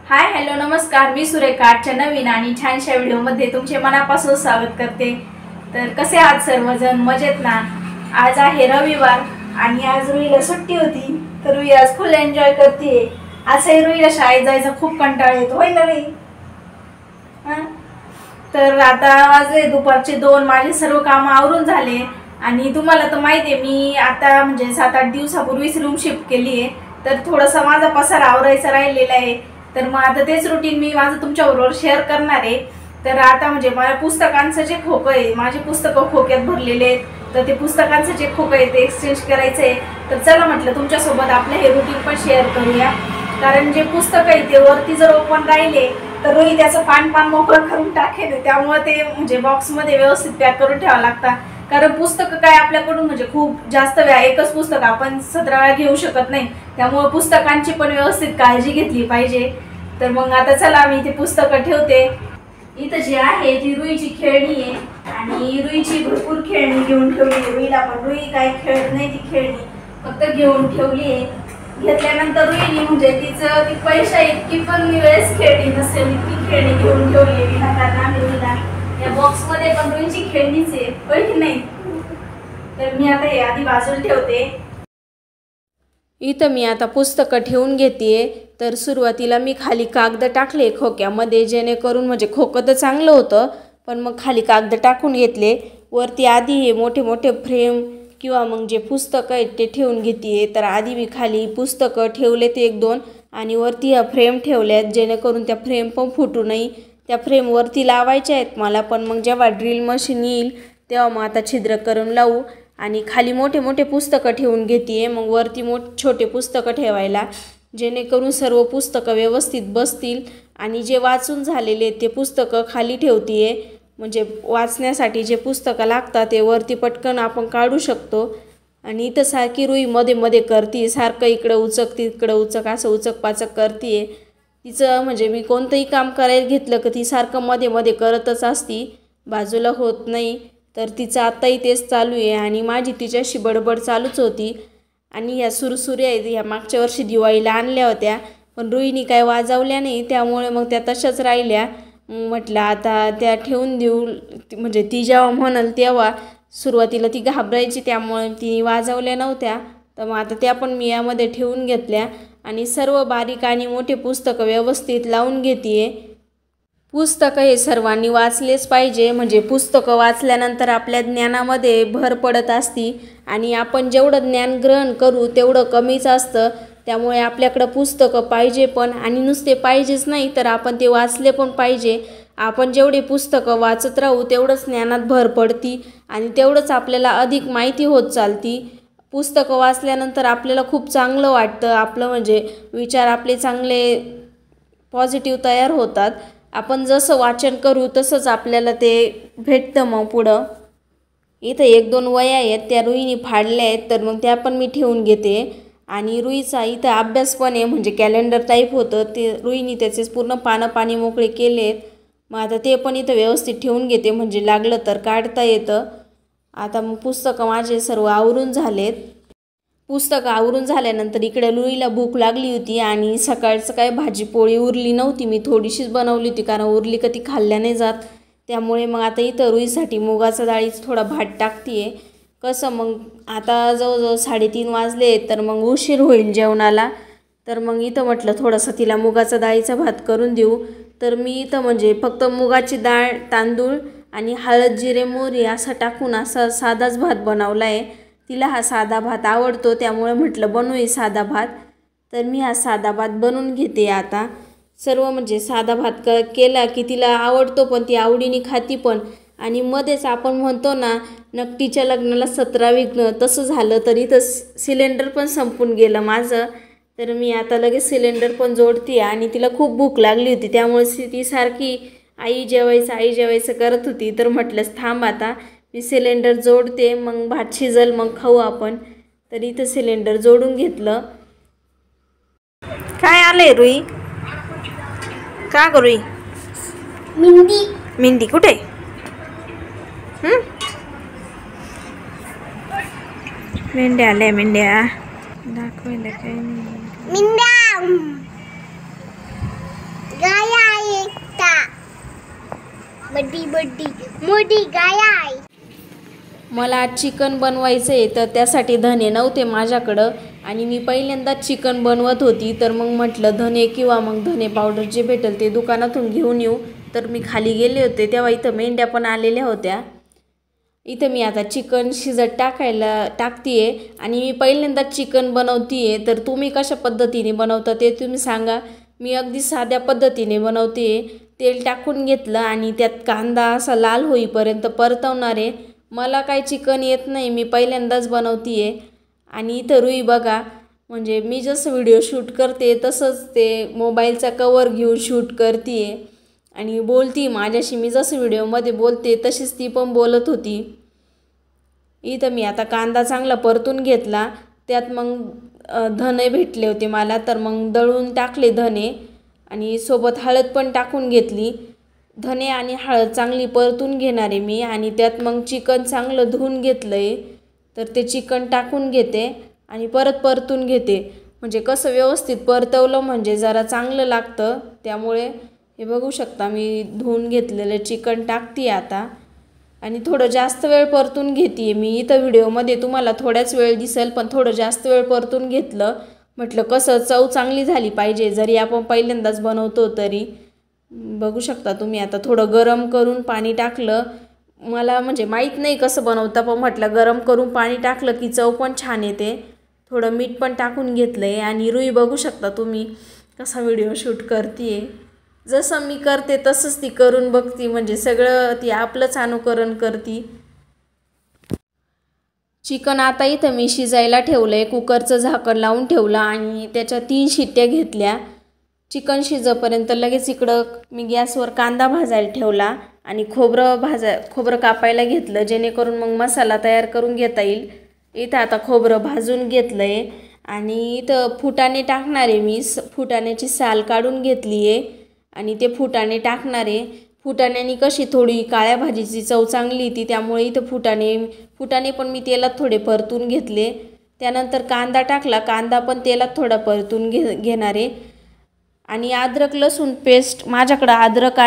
Hi hello नमस्कार, मी सुरेखा आजच्या नवीन आणि छानशा व्हिडिओमध्ये तुमचे मनापासून स्वागत करते। तर कसे आहात सर्वजण, मजेत ना? आज आहे रविवार आणि आज रुईला सुट्टी होती, तर रुई आज फुल एन्जॉय करते। आज रुईला शाळेत जायचा खूप कंटाळा येतो, होय ना रुई? तर आता वाजले दुपारचे 2, माझे सर्व काम आवरून झाले आणि तुम्हाला तर माहिती आहे मी आता म्हणजे 7-8 दिवसापूर्वीच रूम शिफ्ट केली आहे, तर थोडासा माझा पसारा आवरायचा राहिलेला आहे। तर मग आता तेच रुटीन मी माझं तुमच्याबरोबर शेअर करणार आहे। तर आता म्हणजे मला पुस्तकांचं जे खोकं आहे, माझे पुस्तकं खोक्यात भरलेले आहेत, तर ते पुस्तकांचं जे खोकं आहे ते एक्सचेंज करायचं आहे। तर चला म्हटलं तुमच्यासोबत आपलं हे रुटीन पण शेअर करूया, कारण जे पुस्तक आहे ते वरती जर ओपन राहिले तर रोई त्याचं पान मोकळं करून टाकेल, त्यामुळे ते म्हणजे बॉक्समध्ये व्यवस्थित पॅक करून ठेवावं लागतं। कारण पुस्तकं काय आपल्याकडून म्हणजे खूप जास्त वेळा एकच पुस्तक आपण 17 वेळा घेऊ शकत नाही, त्यामुळे पुस्तकांची पण व्यवस्थित काळजी घेतली पाहिजे। तर मग आता चला मी ते पुस्तकं ठेवते। इथं जी आहे ती रुईची खेळणी आहे आणि रुईची भरपूर खेळणी घेऊन ठेवली। रुईला पण रुई काय खेळत नाही, ती खेळणी फक्त घेऊन ठेवली आहे। घेतल्यानंतर रुईनी म्हणजे तिचं ती पैसा इतकी पण मी वेळेस खेळली नसेल इतकी खेळणी घेऊन ठेवली विनाकारण आम्ही रुईला। या बॉक्समध्ये पण रुईची खेळणीच आहे, होय की नाही? तर मी आता हे आधी बाजूला ठेवते। इथं मी आता पुस्तकं ठेवून घेतेय। तर सुरुवातीला मी खाली कागद टाकले खोक्यामध्ये, जेणेकरून म्हणजे खोकं तर चांगलं होतं, पण मग खाली कागद टाकून घेतले। वरती आधी हे मोठे मोठे फ्रेम किंवा मग जे पुस्तकं आहेत ते ठेवून घेतेय। तर आधी मी खाली पुस्तकं ठेवलेत 1-2 आणि वरती ह्या फ्रेम ठेवल्यात, जेणेकरून त्या फ्रेम पण फुटू नये। त्या फ्रेम वरती लावायच्या आहेत मला, पण मग जेव्हा ड्रिल मशीन येईल तेव्हा मग आता छिद्र करून लावू। आणि खाली मोठे मोठे पुस्तकं ठेवून घेतेय, मग वरती छोटे पुस्तकं ठेवायला, जेणेकरून सर्व पुस्तकं व्यवस्थित बसतील। आणि जे वाचून झालेले ते पुस्तकं खाली ठेवतेय, म्हणजे वाचण्यासाठी जे पुस्तकं लागतात ते वरती पटकन आपण काढू शकतो। आणि इथं सारखी रुई मध्ये मध्ये करते, सारखं इकडं उचक तिकडं उचक असं उचक पाचक करते। तिचं म्हणजे मी कोणतंही काम करायला घेतलं की ती सारखं मध्ये मध्ये करतच असती, बाजूला होत नाही। तर तिचं आत्ताही तेच चालू आहे आणि माझी तिच्याशी बडबड चालूच होती। आणि ह्या सुरसुऱ्या आहेत, ह्या मागच्या वर्षी दिवाळीला आणल्या होत्या, पण रुईनी काय वाजवल्या नाही, त्यामुळे मग त्या तशाच राहिल्या। म्हटलं आता त्या ठेवून देऊ, म्हणजे ती जेव्हा म्हणाल तेव्हा। सुरुवातीला ती घाबरायची, त्यामुळे ती वाजवल्या नव्हत्या, तर मग आता त्या पण मी यामध्ये ठेवून घेतल्या आणि सर्व बारीक आणि मोठे पुस्तकं व्यवस्थित लावून घेतेय। पुस्तकं हे सर्वांनी वाचलेच पाहिजे, म्हणजे पुस्तकं वाचल्यानंतर आपल्या ज्ञानामध्ये भर पडत असती आणि आपण जेवढं ज्ञान ग्रहण करू तेवढं कमीच असतं। त्यामुळे आपल्याकडं पुस्तकं पाहिजे पण, आणि नुसते पाहिजेच नाही तर आपण ते वाचले पण पाहिजे। आपण जेवढी पुस्तकं वाचत राहू तेवढंच ज्ञानात भर पडती आणि तेवढंच आपल्याला अधिक माहिती होत चालती। पुस्तकं वाचल्यानंतर आपल्याला खूप चांगलं वाटतं, आपलं म्हणजे विचार आपले चांगले पॉझिटिव्ह तयार होतात। आपण जसं वाचन करू तसंच आपल्याला ते भेटतं मग पुढं। इथं 1-2 वह्या आहेत, त्या रुईनी फाडल्या आहेत, तर मग त्या पण मी ठेवून घेते। आणि रुईचा इथं अभ्यास पण आहे, म्हणजे कॅलेंडर टाईप होतं ते, रुईनी त्याचे पूर्ण पाणी मोकळे केलेत। मग आता ते पण इथं व्यवस्थित ठेवून घेते, म्हणजे लागलं तर काढता येतं। आता मग पुस्तकं माझे सर्व आवरून झालेत। पुस्तकं आवरून झाल्यानंतर इकडे रुईला भूक लागली होती आणि सकाळचं काय भाजी पोळी उरली नव्हती, मी थोडीशीच बनवली होती, कारण उरली का ती खाल्ल्या नाही जात। त्यामुळे मग आता इथं रुईसाठी मुगाचा डाळीचा थोडा भात टाकते। कसं मग आता जवळजवळ 3:30 वाजले, तर मग उशीर होईल जेवणाला। तर मग इथं म्हटलं थोडासा तिला मुगाचा डाळीचा भात करून देऊ। तर मी इथं म्हणजे फक्त मुगाची डाळ, तांदूळ आणि हळद जिरे मोहरी असं टाकून असा साधाच भात बनवला आहे। तिला हा साधा भात आवडतो, त्यामुळे म्हटलं बनवूया साधा भात। तर मी हा साधा भात बनवून घेते आता। सर्व म्हणजे साधा भात केला की तिला आवडतो पण, ती आवडीने खाती पण। आणि मध्येच आपण म्हणतो ना, नकटीच्या लग्नाला 17 विघ्न, तसं झालं तरी तर सिलेंडर पण संपून गेलं माझं। तर मी आता लगेच सिलेंडर पण जोडते आणि तिला खूप भूक लागली होती, त्यामुळे ती सारखी आई जेवायचं करत होती। तर म्हटलंच थांब आता मी सिलेंडर जोडते, मग भात शिजल मग खाऊ आपण। तर इथं सिलेंडर जोडून घेतलं। काय आलंय रुई? का ग रुई? मेहंदी कुठे? मेंढ्या आल्या, मेंढ्या दाखवायला काही नाही। बड्डी बड्डी मोठी गाय आहे. मला आज चिकन बनवायचं आहे, तर त्यासाठी धने नव्हते माझ्याकडं आणि मी पहिल्यांदाच चिकन बनवत होती. तर मग म्हटलं धने किंवा मग धने पावडर जे भेटेल ते दुकानातून घेऊन येऊ. तर मी खाली गेले होते तेव्हा इथं मेंढ्या पण आलेल्या होत्या. इथं मी आता चिकन शिजत टाकते आणि मी पहिल्यांदाच चिकन बनवते. तर तुम्ही कशा पद्धतीने बनवता ते तुम्ही सांगा. मी अगदी साध्या पद्धतीने बनवते. तेल टाकून घेतलं आणि त्यात कांदा असा लाल होईपर्यंत परतवणार आहे. मला काही चिकन येत नाही, मी पहिल्यांदाच बनवते आहे. आणि इथं रुई बघा, म्हणजे मी जसं व्हिडिओ शूट करते तसंच ते मोबाईलचा कवर घेऊन शूट करते आहे आणि बोलती माझ्याशी. मी जसं व्हिडिओमध्ये बोलते तशीच ती पण बोलत होती. इथं मी आता कांदा चांगला परतून घेतला. त्यात मग धने भेटले होते मला, तर मग दळून टाकले धने आणि सोबत हळद पण टाकून घेतली. धने आणि हळद चांगली परतून घेणार आहे मी आणि त्यात मग चिकन चांगलं धुवून घेतलं आहे. तर ते चिकन टाकून घेते आणि परत परतून घेते. म्हणजे कसं व्यवस्थित परतवलं म्हणजे जरा चांगलं लागतं. त्यामुळे हे बघू शकता मी धुवून घेतलेलं चिकन टाकते आता आणि थोडं जास्त वेळ परतून घेते मी. इथं व्हिडिओमध्ये तुम्हाला थोड्याच वेळ दिसेल, पण थोडं जास्त वेळ परतून घेतलं. म्हटलं कसं चव चांगली झाली पाहिजे, जरी आपण पहिल्यांदाच बनवतो तरी. बघू शकता तुम्ही आता थोडं गरम करून पाणी टाकलं. मला म्हणजे माहीत नाही कसं बनवता, पण म्हटलं गरम करून पाणी टाकलं की चव पण छान येते. थोडं मीठ पण टाकून घेतलं आहे आणि रुई बघू शकता तुम्ही कसा व्हिडिओ शूट करते. जसं मी करते तसंच ती करून बघती, म्हणजे सगळं ती आपलंच अनुकरण करती. चिकन आता इथं मी शिजायला ठेवलं आहे. कुकरचं झाकण लावून ठेवलं आणि त्याच्या 3 शिट्ट्या घेतल्या. चिकन शिजेपर्यंत लगेच इकडं मी गॅसवर कांदा भाजायला ठेवला आणि खोबरं कापायला घेतलं, जेणेकरून मग मसाला तयार करून घेता येईल. इथं आता खोबरं भाजून घेतलं आहे आणि इथं फुटाणे टाकणार आहे मी. फुटाण्याची साल काढून घेतली आहे आणि ते फुटाणे टाकणार आहे. फुटाण्यानी कशी थोडी काळ्या भाजीची चव चांगली येते, त्यामुळे इथं फुटाणे पण मी तेलात थोडे परतून घेतले. त्यानंतर कांदा टाकला. कांदा पण तेलात थोडा परतून घेणार आहे. आणि अद्रक लसूण पेस्ट, माझ्याकडं अद्रक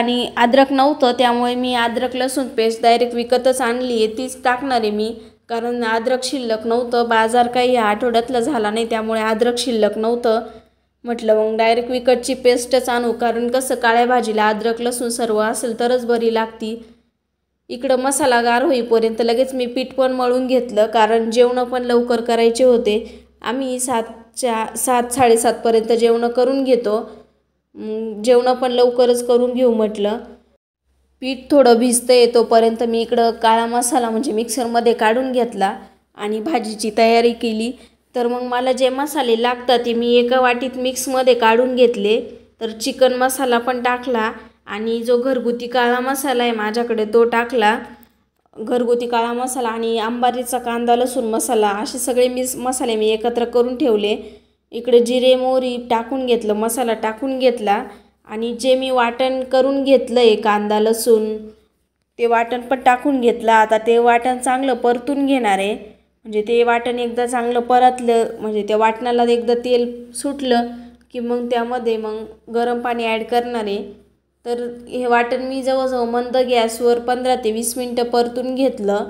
नव्हतं, त्यामुळे मी अद्रक लसूण पेस्ट डायरेक्ट विकतच आणली आहे, तीच टाकणार आहे मी. कारण अद्रक शिल्लक नव्हतं, बाजार काही या आठवड्यातला झाला नाही, त्यामुळे अद्रक शिल्लक नव्हतं. म्हटलं मग डायरेक्ट विकतची पेस्टच आणू, कारण कसं काळ्या भाजीला अद्रक लसूण सर्व असेल तरच बरी लागती. इकडं मसाला गार होईपर्यंत लगेच मी पीठ पण मळून घेतलं, कारण जेवणं पण लवकर करायचे होते. आम्ही 7:30पर्यंत जेवणं करून घेतो. जेवणं पण लवकरच करून घेऊ म्हटलं. पीठ थोडं भिजतं तोपर्यंत मी इकडं काळा मसाला म्हणजे मिक्सरमध्ये काढून घेतला आणि भाजीची तयारी केली. तर मग मला जे मसाले लागतात ते मी एका वाटीत मिक्समध्ये काढून घेतले. तर चिकन मसाला पण टाकला आणि जो घरगुती काळा मसाला आहे माझ्याकडे तो टाकला. घरगुती काळा मसाला आणि अंबारीचा कांदा लसूण मसाला, असे सगळे मसाले मी एकत्र करून ठेवले. इकडे जिरे मोहरी टाकून घेतलं, मसाला टाकून घेतला आणि जे मी वाटण करून घेतलं आहे कांदा लसूण, ते वाटण पण टाकून घेतलं. आता ते वाटण चांगलं परतून घेणार आहे. म्हणजे ते वाटण एकदा चांगलं परतलं म्हणजे त्या वाटणाला एकदा तेल सुटलं की मग त्यामध्ये मग गरम पाणी ॲड करणार आहे. तर हे वाटण मी जवळजवळ मंद गॅसवर 15 ते 20 मिनटं परतून घेतलं.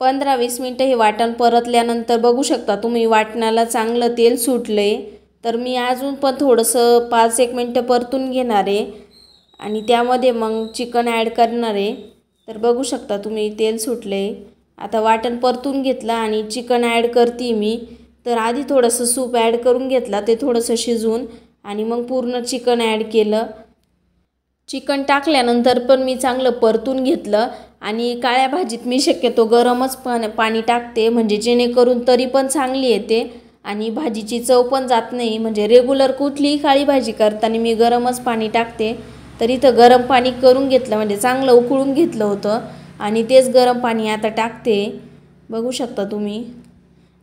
15-20 मिनटं हे वाटण परतल्यानंतर बघू शकता तुम्ही वाटणाला चांगलं तेल सुटलं आहे. तर मी अजून पण थोडंसं 5-1 मिनटं परतून घेणार आहे आणि त्यामध्ये मग चिकन ॲड करणार आहे. तर बघू शकता तुम्ही तेल सुटलं आहे. आता वाटण परतून घेतलं आणि चिकन ॲड करते मी. तर आधी थोडंसं सूप ॲड करून घेतला, ते थोडंसं शिजवून आणि मग पूर्ण चिकन ॲड केलं. चिकन टाकल्यानंतर पण मी चांगलं परतून घेतलं आणि काळ्या भाजीत मी शक्यतो गरमच पाणी टाकते, म्हणजे जेणेकरून तरी पण चांगली येते आणि भाजीची चव पण जात नाही. म्हणजे रेग्युलर कुठलीही काळी भाजी करताना मी गरमच पाणी टाकते. तर इथं गरम पाणी करून घेतलं, म्हणजे चांगलं उकळून घेतलं होतं आणि तेच गरम पाणी आता टाकते, बघू शकता तुम्ही.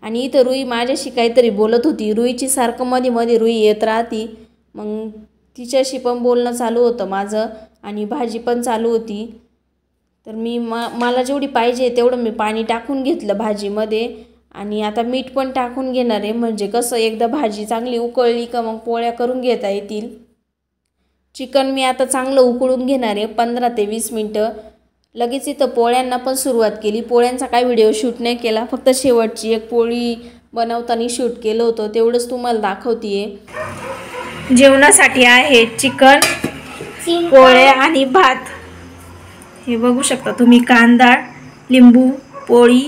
आणि इथं रुई माझ्याशी काहीतरी बोलत होती. रुईची सारखं मध्ये मध्ये रुई येत राहती, मग तिच्याशी पण बोलणं चालू होतं माझं आणि भाजी पण चालू होती. तर मी मला जेवढी पाहिजे तेवढं मी पाणी टाकून घेतलं भाजीमध्ये आणि आता मीठ पण टाकून घेणार आहे. म्हणजे कसं एकदा भाजी चांगली उकळली का मग पोळ्या करून घेता येतील. चिकन मी आता चांगलं उकळून घेणार आहे 15 ते 20 मिनटं. लगेच इथं पोळ्यांना पण सुरुवात केली. पोळ्यांचा काय व्हिडिओ शूट नाही केला, फक्त शेवटची एक पोळी बनवताना शूट केलं होतं, तेवढंच तुम्हाला दाखवतीये. जेवणासाठी आहे चिकन, पोळे आणि भात. हे बघू शकता तुम्ही, कांदा, लिंबू, पोळी.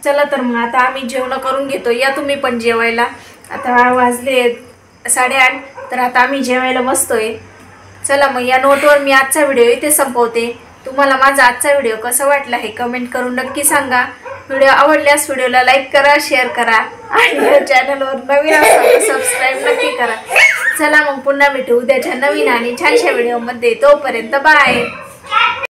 चला तर मग आता आम्ही जेवण करून घेतो. या तुम्ही पण जेवायला. आता वाजले 8:30, तर आता आम्ही जेवायला बसतोय. चला मग या नोटवर मी आजचा व्हिडिओ इथे संपवते. तुम्हाला माझा आजचा व्हिडिओ कसा वाटला हे कमेंट करून नक्की सांगा. व्हिडिओ आवडल्यास व्हिडिओला लाईक करा, शेअर करा आणि या चॅनलवर नवीन असाल तर सबस्क्राईब नक्की करा. चला मग पुन्हा भेटू उद्याच्या नवीन आणि छानशा व्हिडिओमध्ये. तोपर्यंत बाय.